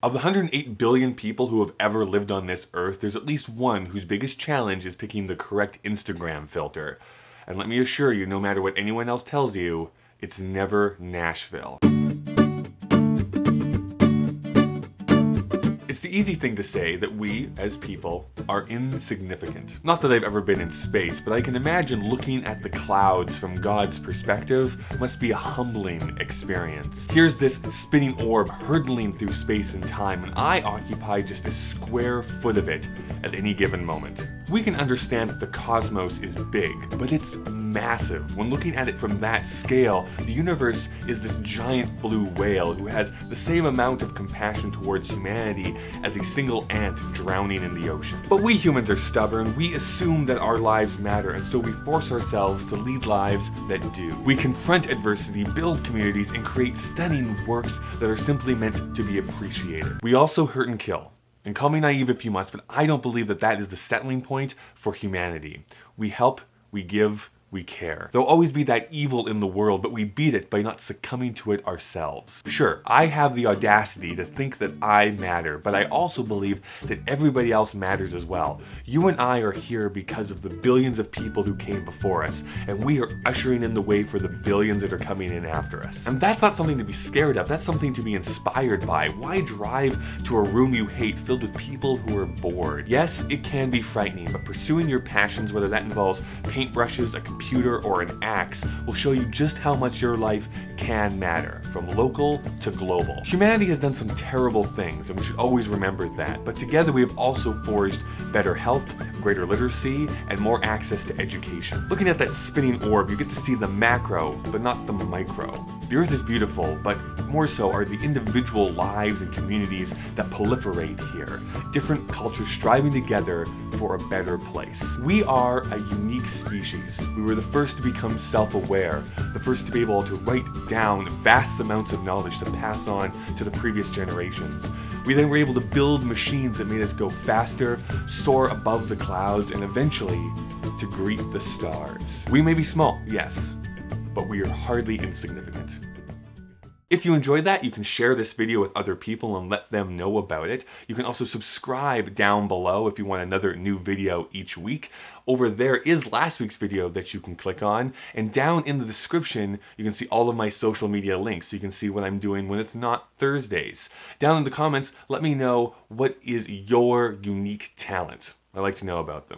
Of the 108 billion people who have ever lived on this earth, there's at least one whose biggest challenge is picking the correct Instagram filter. And let me assure you, no matter what anyone else tells you, it's never Nashville. It's the easy thing to say that we, as people, are insignificant. Not that I've ever been in space, but I can imagine looking at the clouds from God's perspective must be a humbling experience. Here's this spinning orb hurtling through space and time, and I occupy just a square foot of it at any given moment. We can understand that the cosmos is big, but it's massive. When looking at it from that scale, the universe is this giant blue whale who has the same amount of compassion towards humanity as a single ant drowning in the ocean. But we humans are stubborn. We assume that our lives matter, and so we force ourselves to lead lives that do. We confront adversity, build communities, and create stunning works that are simply meant to be appreciated. We also hurt and kill. And call me naive if you must, but I don't believe that that is the settling point for humanity. We help, we give, we care. There'll always be that evil in the world, but we beat it by not succumbing to it ourselves. Sure, I have the audacity to think that I matter, but I also believe that everybody else matters as well. You and I are here because of the billions of people who came before us, and we are ushering in the way for the billions that are coming in after us. And that's not something to be scared of, that's something to be inspired by. Why drive to a room you hate filled with people who are bored? Yes, it can be frightening, but pursuing your passions, whether that involves paintbrushes, a computer, or an axe, will show you just how much your life can matter, from local to global. Humanity has done some terrible things, and we should always remember that, but together we have also forged better health, greater literacy, and more access to education. Looking at that spinning orb, you get to see the macro, but not the micro. The Earth is beautiful, but more so are the individual lives and communities that proliferate here. Different cultures striving together for a better place. We are a unique species. We were the first to become self-aware, the first to be able to write down vast amounts of knowledge to pass on to the previous generations. We then were able to build machines that made us go faster, soar above the clouds, and eventually to greet the stars. We may be small, yes, but we are hardly insignificant. If you enjoyed that, you can share this video with other people and let them know about it. You can also subscribe down below if you want another new video each week. Over there is last week's video that you can click on, and down in the description you can see all of my social media links so you can see what I'm doing when it's not Thursdays. Down in the comments, let me know what is your unique talent. I'd like to know about them.